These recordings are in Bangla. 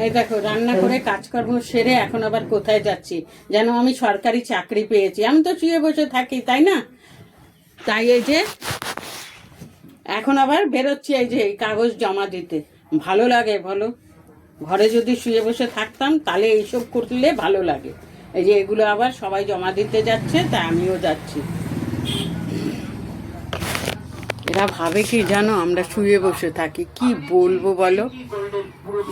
এই দেখো রান্না করে কাজকর্ম সেরে এখন আবার কোথায় যাচ্ছি, যেন আমি সরকারি চাকরি পেয়েছি। আমি তো শুয়ে বসে থাকি, তাই না? তাই এই যে এখন আবার বেরোচ্ছি এই যে এই কাগজ জমা দিতে। ভালো লাগে বলো? ঘরে যদি শুয়ে বসে থাকতাম তাহলে এইসব করলে ভালো লাগে। এই যে এগুলো আবার সবাই জমা দিতে যাচ্ছে, তাই আমিও যাচ্ছি। এরা ভাবে কি জানো, আমরা শুয়ে বসে থাকি, কি বলবো বলো?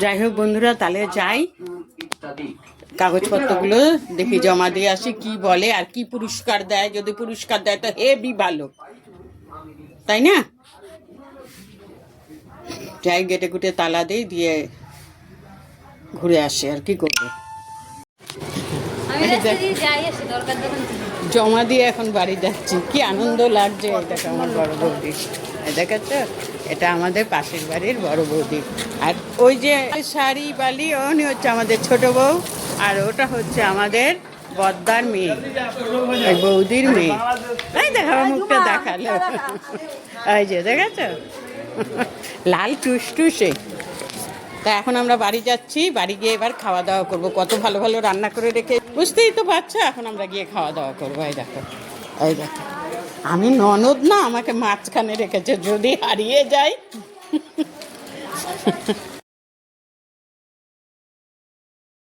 যাই হোক বন্ধুরা, তাহলে যাই, কাগজপত্রগুলো দেখি জমা দিয়ে আসি, কি বলে আর কি পুরস্কার দেয়। যদি পুরস্কার দেয় তো হেবি ভালো, তাই না? যাই, গেটে গুটে তালা দিই, দিয়ে ঘুরে আসে, আর কি করবো। জমা দিয়ে এখন বাড়ি যাচ্ছি, কি আনন্দ লাগছে। এটাকে আমার বড় বৌদি, দেখাচ্ছ, এটা আমাদের পাশের বাড়ির বড় বৌদি। আর ওই যে শাড়ি বালি, উনি হচ্ছে আমাদের ছোট বউ, আর ওটা হচ্ছে আমাদের বদ্দার মেয়ে, ওই বৌদির মেয়ে। তাই দেখাবো, মুখটা দেখালো, এই যে দেখাচ্ছ, লাল টুসটুসে। তা এখন আমরা বাড়ি যাচ্ছি, বাড়ি গিয়ে এবার খাওয়া দাওয়া করবো। কত ভালো ভালো রান্না করে রেখে, বুঝতেই তো পারছো। এখন আমরা গিয়ে খাওয়া দাওয়া করবো। এই দেখো, এই দেখো, আমি ননদ না, আমাকে মাঝখানে রেখেছে, যদি হারিয়ে যাই।